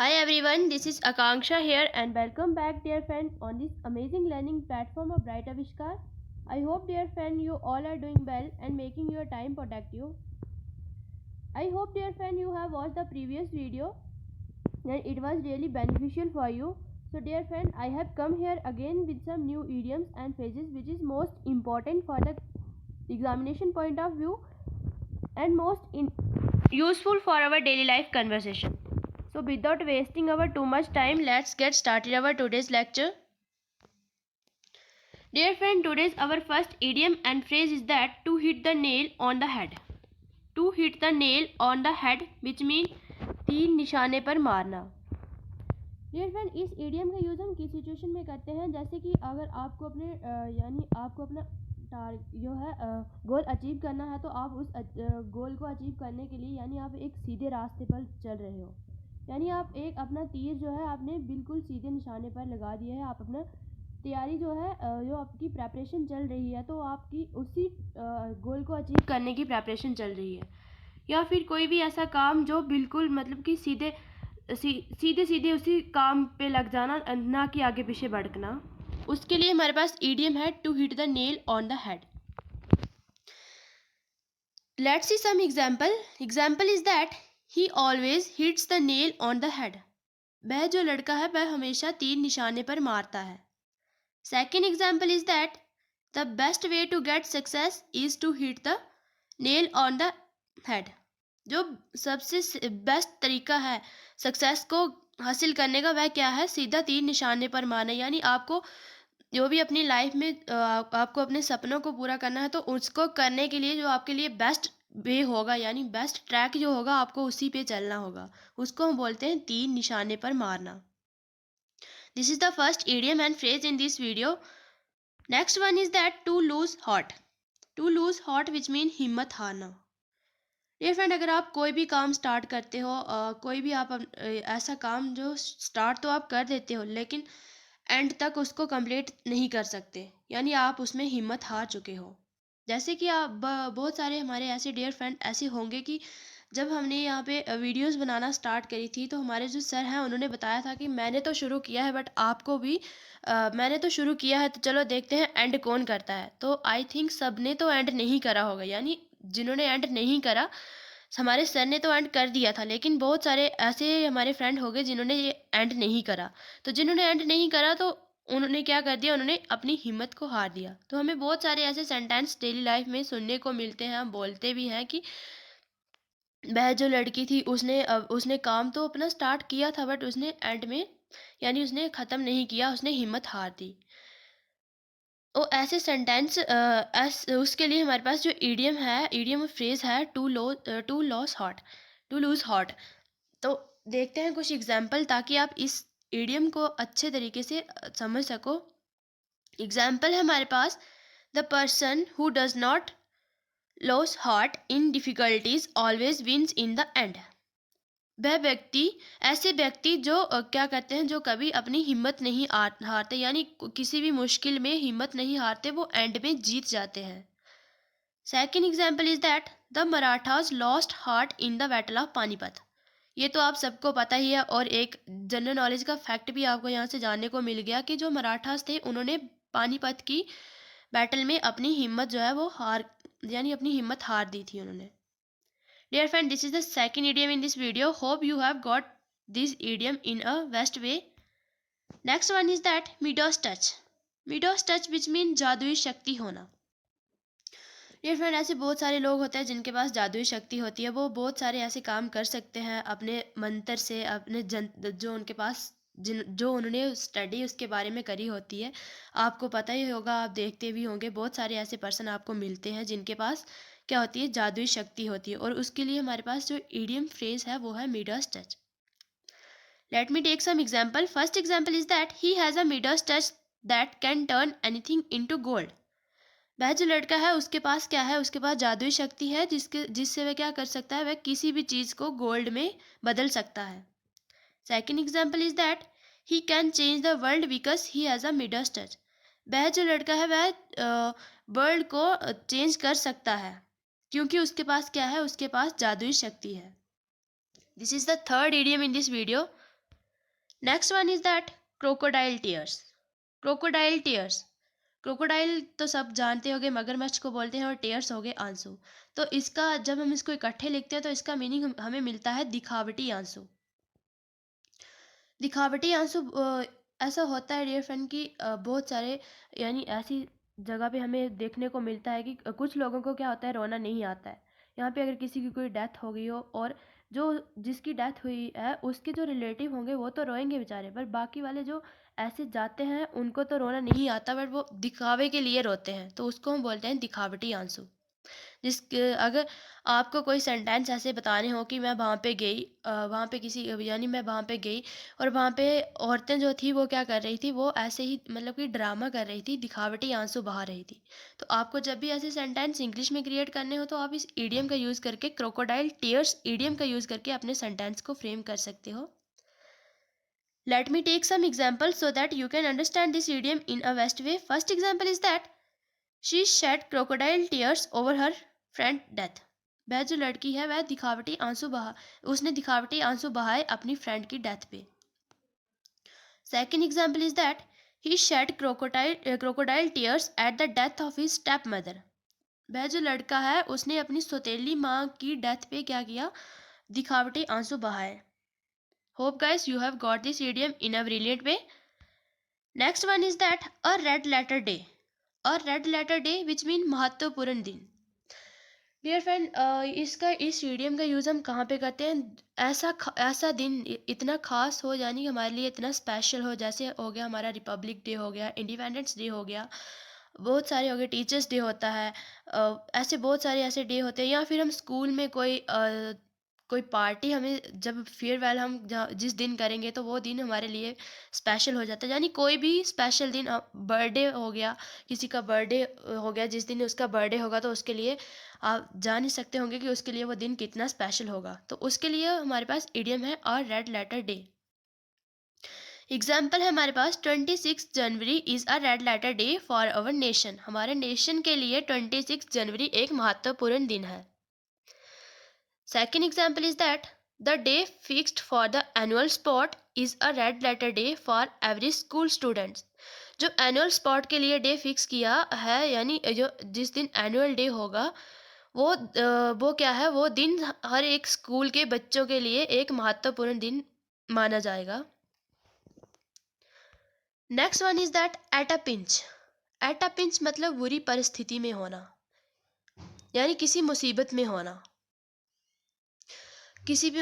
Hi everyone, this is Akanksha here and welcome back dear friends on this amazing learning platform of Bright Avishkar. I hope dear friend you all are doing well and making your time productive. I hope dear friend you have watched the previous video and it was really beneficial for you. So dear friend, I have come here again with some new idioms and phrases which is most important for the examination point of view and useful for our daily life conversation. So without wasting our too much time, let's get started our today's lecture. Dear friend, today's our first idiom and phrase is that to hit the nail on the head. To hit the nail on the head which mean तीर निशाने पर मारना. Dear friend, इस idiom का use हम किस situation में करते हैं, जैसे कि अगर आपको अपने यानी आपको अपना जो है गोल अचीव करना है, तो आप उस गोल को अचीव करने के लिए यानी आप एक सीधे रास्ते पर चल रहे हो, यानी आप एक अपना तीर जो है आपने बिल्कुल सीधे निशाने पर लगा दिया है, आप अपना तैयारी जो है जो आपकी प्रेपरेशन चल रही है, तो आपकी उसी गोल को अचीव करने की प्रेपरेशन चल रही है, या फिर कोई भी ऐसा काम जो बिल्कुल मतलब कि सीधे सीधे उसी काम पे लग जाना, ना कि आगे पीछे भटकना. उसके लिए हमारे पास इडियम है to hit the nail on the head. Let's see some example. Example is that he always hits the nail on the head. वह जो लड़का है वह हमेशा तीर निशाने पर मारता है. Second example is that the best way to get success is to hit the nail on the head. जो सबसे बेस्ट तरीका है सक्सेस को हासिल करने का वह क्या है, सीधा तीर निशाने पर मारना. यानी आपको जो भी अपनी लाइफ में आपको अपने सपनों को पूरा करना है, तो उसको करने के लिए जो आपके लिए बेस्ट वे होगा यानी बेस्ट ट्रैक जो होगा आपको उसी पे चलना होगा, उसको हम बोलते हैं तीर निशाने पर मारना. This is the first idiom and phrase in this video. Next one is that to lose heart. To lose heart which mean हिम्मत हारना. ये फ्रेंड, अगर आप कोई भी काम स्टार्ट करते हो, कोई भी आप ऐसा काम जो स्टार्ट तो आप कर देते हो लेकिन एंड तक उसको कंप्लीट नहीं कर सकते, यानी आप उसमें हिम्मत हार चुके हो. जैसे कि आप बहुत सारे हमारे ऐसे डियर फ्रेंड ऐसे होंगे कि जब हमने यहाँ पे वीडियोस बनाना स्टार्ट करी थी, तो हमारे जो सर हैं उन्होंने बताया था कि मैंने तो शुरू किया है बट आपको भी मैंने तो शुरू किया है, तो चलो देखते हैं एंड कौन करता है. तो आई थिंक सब ने तो एंड नहीं करा होगा, यानी जिन्होंने एंड नहीं करा, हमारे सर ने तो एंड कर दिया था, लेकिन बहुत सारे ऐसे हमारे फ्रेंड हो गए जिन्होंने ये एंड नहीं करा. तो जिन्होंने एंड नहीं करा तो उन्होंने क्या कर दिया, उन्होंने अपनी हिम्मत को हार दिया. तो हमें बहुत सारे ऐसे सेंटेंस डेली लाइफ में सुनने को मिलते हैं, हम बोलते भी हैं कि वह जो लड़की थी उसने काम तो अपना स्टार्ट किया था बट उसने एंड में यानी उसने ख़त्म नहीं किया, उसने हिम्मत हार दी. तो ऐसे सेंटेंस उसके लिए हमारे पास जो इडियम फ्रेज है to loss heart, to lose heart. तो देखते हैं कुछ एग्जाम्पल ताकि आप इस इडियम को अच्छे तरीके से समझ सको. एग्जाम्पल है हमारे पास, the person who does not lose heart in difficulties always wins in the end. वह व्यक्ति ऐसे व्यक्ति जो क्या कहते हैं, जो कभी अपनी हिम्मत नहीं हारते, यानी किसी भी मुश्किल में हिम्मत नहीं हारते, वो एंड में जीत जाते हैं. Second example is that the Marathas lost heart in the battle of Panipat. ये तो आप सबको पता ही है, और एक जनरल नॉलेज का फैक्ट भी आपको यहाँ से जानने को मिल गया कि जो मराठास थे उन्होंने पानीपत की बैटल में अपनी हिम्मत जो है वो यानी अपनी हिम्मत हार दी थी उन्होंने. Dear friend, this is the second idiom in this video. Hope you have got this idiom in a best way. Next one is that Midas touch. Midas touch which means जादुई शक्ति होना. Dear friend, ऐसे बहुत सारे लोग होते हैं जिनके पास जादुई शक्ति होती है, वो बहुत सारे ऐसे काम कर सकते हैं अपने मंत्र से, अपने जो उनके पास जो उन्होंने स्टडी उसके बारे में करी होती है. आपको पता ही होगा, आप देखते भी होंगे, बहुत सारे ऐसे पर्सन आपको मिलते हैं जिनके पास क्या होती है, जादुई शक्ति होती है. और उसके लिए हमारे पास जो इडियम फ्रेज है वो है Midas touch. Let me take some example. First example is that he has a Midas touch that can turn anything into gold. वह जो लड़का है उसके पास क्या है, उसके पास जादुई शक्ति है जिससे वह क्या कर सकता है, वह किसी भी चीज़ को गोल्ड में बदल सकता है. Second example is that he can change the world because he has a Midas touch. वह जो लड़का है वह वर्ल्ड को चेंज कर सकता है क्योंकि उसके पास क्या है, उसके पास जादुई शक्ति है. This is the third idiom in this video. Next one is that crocodile tears. Crocodile tears, crocodile तो सब जानते होंगे, मगरमच्छ को बोलते हैं, और टीयर्स हो गए आंसू। तो इसका जब हम इसको इकट्ठे लिखते हैं तो इसका मीनिंग हमें मिलता है दिखावटी आंसू। दिखावटी आंसू ऐसा होता है डियर फ्रेंड कि बहुत सारे यानी ऐसी जगह पे हमें देखने को मिलता है कि कुछ लोगों को क्या होता है, रोना नहीं आता है। यहाँ पे अगर किसी की कोई डेथ हो गई हो और जो जिसकी डेथ हुई है उसके जो रिलेटिव होंगे वो तो रोएंगे बेचारे, पर बाकी वाले जो ऐसे जाते हैं उनको तो रोना नहीं आता, बट वो दिखावे के लिए रोते हैं, तो उसको हम बोलते हैं दिखावटी आंसू। अगर आपको कोई सेंटेंस ऐसे बताने हो कि मैं वहाँ पे गई, वहाँ पे किसी यानी मैं वहाँ पे गई और वहाँ पे औरतें जो थी वो क्या कर रही थी, वो ऐसे ही मतलब कि ड्रामा कर रही थी, दिखावटी आंसू बहा रही थी। तो आपको जब भी ऐसे सेंटेंस इंग्लिश में क्रिएट करने हो तो आप इस ईडियम का यूज़ करके, क्रोकोडाइल टीयर्स ईडियम का यूज़ करके अपने सेंटेंस को फ्रेम कर सकते हो। Let me take some examples so that you can understand this idiom in a best way. First example is that she shed crocodile tears over her friend death. वह जो लड़की है वह दिखावटी आंसू बहा उसने दिखावटी आंसू बहाए अपनी फ्रेंड की डेथ पे। Second example is that he shed crocodile tears at the death of his step mother. वह जो लड़का है उसने अपनी सौतेली माँ की डेथ पे क्या किया, दिखावटी आंसू बहाए। Hope guys you have got this idiom in a brilliant way. Next one is that a red letter day. A red letter day which mean महत्वपूर्ण दिन। डियर फ्रेंड, इसका इस ईडियम का यूज़ हम कहाँ पे करते हैं, ऐसा दिन इतना खास हो, यानी हमारे लिए इतना स्पेशल हो, जैसे हो गया हमारा रिपब्लिक डे हो गया, इंडिपेंडेंस डे हो गया, बहुत सारे हो गए, टीचर्स डे होता है, ऐसे बहुत सारे ऐसे डे होते हैं, या फिर हम स्कूल में कोई पार्टी हमें जब फेयरवेल हम जिस दिन करेंगे तो वो दिन हमारे लिए स्पेशल हो जाता है, यानी कोई भी स्पेशल दिन, बर्थडे हो गया, किसी का बर्थडे हो गया, जिस दिन उसका बर्थडे होगा तो उसके लिए आप जान ही सकते होंगे कि उसके लिए वो दिन कितना स्पेशल होगा, तो उसके लिए हमारे पास इडियम है और रेड लेटर डे। एग्जाम्पल है हमारे पास 26 January is a red letter day for our nation. हमारे नेशन के लिए 26 जनवरी एक महत्वपूर्ण दिन है। Second example is that the day fixed for the annual sport is a red letter day for every school students. जो एनुअल स्पोर्ट के लिए डे फिक्स किया है, यानी जो जिस दिन एनुअल डे होगा वो क्या है, वो दिन हर एक स्कूल के बच्चों के लिए एक महत्वपूर्ण दिन माना जाएगा। Next one is that at a pinch. Eight a pinch मतलब बुरी परिस्थिति में होना, यानी किसी मुसीबत में होना।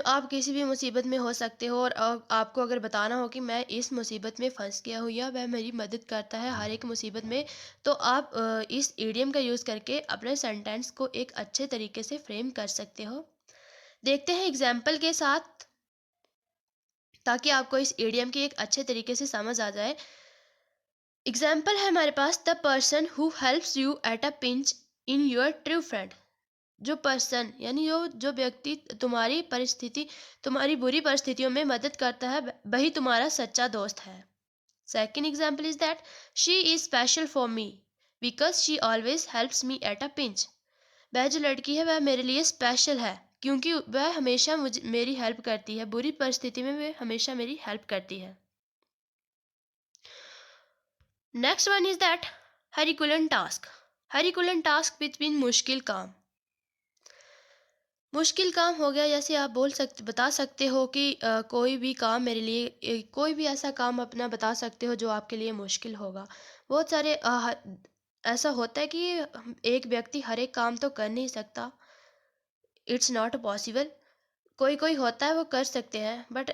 आप किसी भी मुसीबत में हो सकते हो, और आपको अगर बताना हो कि मैं इस मुसीबत में फंस गया हूँ या वह मेरी मदद करता है हर एक मुसीबत में, तो आप इस इडियम का यूज़ करके अपने सेंटेंस को एक अच्छे तरीके से फ्रेम कर सकते हो। देखते हैं एग्जाम्पल के साथ, ताकि आपको इस इडियम की एक अच्छे तरीके से समझ आ जाए। एग्जाम्पल है हमारे पास the person who helps you at a pinch in your true friend. जो पर्सन यानी जो व्यक्ति तुम्हारी बुरी परिस्थितियों में मदद करता है वही तुम्हारा सच्चा दोस्त है। Second example is that she is special for me because she always helps me at a pinch. वह जो लड़की है वह मेरे लिए स्पेशल है क्योंकि वह हमेशा मुझे मेरी हेल्प करती है, बुरी परिस्थिति में वह हमेशा मेरी हेल्प करती है। Next one is that herculean task. Herculean task which mean मुश्किल काम। मुश्किल काम हो गया, जैसे आप बता सकते हो कि कोई भी काम मेरे लिए कोई भी ऐसा काम अपना बता सकते हो जो आपके लिए मुश्किल होगा। बहुत सारे ऐसा होता है कि एक व्यक्ति हर एक काम तो कर नहीं सकता, इट्स नॉट पॉसिबल। कोई कोई होता है वो कर सकते हैं, बट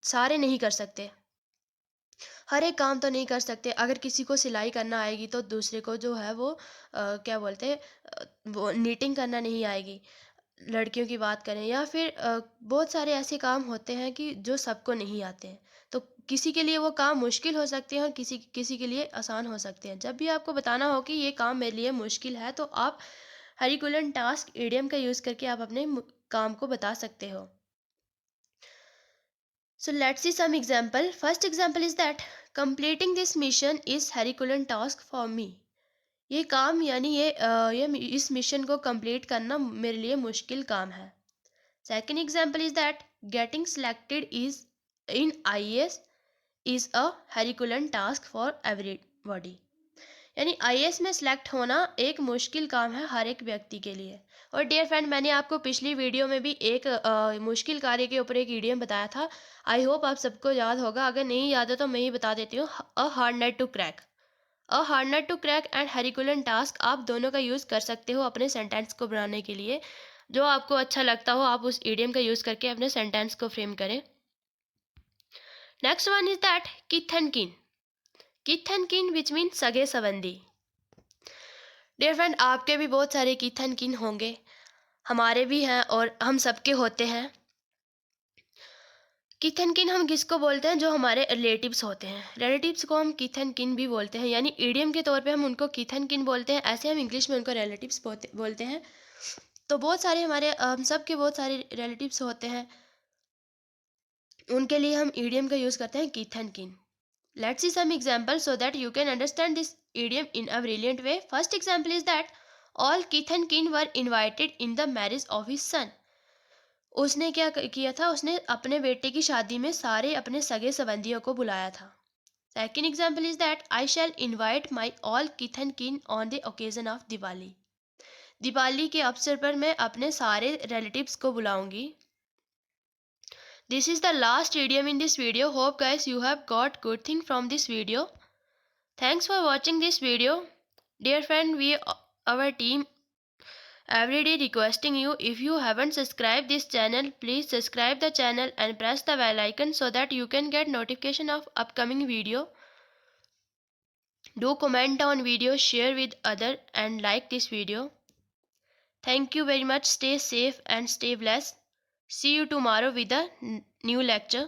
सारे नहीं कर सकते, हर एक काम तो नहीं कर सकते। अगर किसी को सिलाई करना आएगी तो दूसरे को जो है वो क्या बोलते हैं, वो नीटिंग करना नहीं आएगी, लड़कियों की बात करें, या फिर बहुत सारे ऐसे काम होते हैं कि जो सबको नहीं आते हैं, तो किसी के लिए वो काम मुश्किल हो सकते हैं और किसी किसी के लिए आसान हो सकते हैं। जब भी आपको बताना हो कि ये काम मेरे लिए मुश्किल है तो आप हरिकुलन टास्क इडियम का यूज़ करके आप अपने काम को बता सकते हो। So let's see some example. First example is that completing this mission is Herculean task for me. ये काम यानी ये इस मिशन को कंप्लीट करना मेरे लिए मुश्किल काम है। Second example is that getting selected is in IAS is a herculean task for everybody. यानी आईएएस में सेलेक्ट होना एक मुश्किल काम है हर एक व्यक्ति के लिए। और डियर फ्रेंड, मैंने आपको पिछली वीडियो में भी एक मुश्किल कार्य के ऊपर एक ईडियम बताया था। आई होप आप सबको याद होगा, अगर नहीं याद है तो मैं ही बता देती हूँ। A hard nut to crack, a hard nut to crack and herculean task, आप दोनों का यूज़ कर सकते हो अपने सेंटेंस को बनाने के लिए। जो आपको अच्छा लगता हो आप उस ईडियम का यूज़ करके अपने सेंटेंस को फ्रेम करें। नेक्स्ट वन इज दैट किथ एंड किन, किथ एंड किन विच मीन सगे संबंधी। डियर फ्रेंड, आपके भी बहुत सारे किथ एंड किन होंगे, हमारे भी हैं और हम सबके होते हैं। किथ एंड किन हम किसको बोलते हैं? जो हमारे रिलेटिव्स होते हैं। रिलेटिव्स को हम किथ एंड किन भी बोलते हैं, यानी ईडियम के तौर पे हम उनको किथ एंड किन बोलते हैं, ऐसे हम इंग्लिश में उनको रिलेटिव्स बोलते हैं। तो बहुत सारे हमारे हम सब के बहुत सारे रिलेटिव्स होते हैं, उनके लिए हम ईडियम का यूज़ करते हैं किथ एंड किन। Let's see some examples so that you can understand this idiom in a brilliant way. First example is that all kith and kin were invited in the marriage of his son. उसने क्या किया था? उसने अपने बेटे की शादी में सारे अपने सगे संबंधियों को बुलाया था। Second example is that I shall invite my all kith and kin on the occasion of Diwali. Diwali के अवसर पर मैं अपने सारे रिलेटिव्स को बुलाऊंगी। This is the last idiom in this video. Hope guys you have got good thing from this video. Thanks for watching this video. Dear friend, we our team every day requesting you, if you haven't subscribed this channel, please subscribe the channel and press the bell icon so that you can get notification of upcoming video. Do comment on video, share with other and like this video. Thank you very much. Stay safe and stay blessed. See you tomorrow with a new lecture.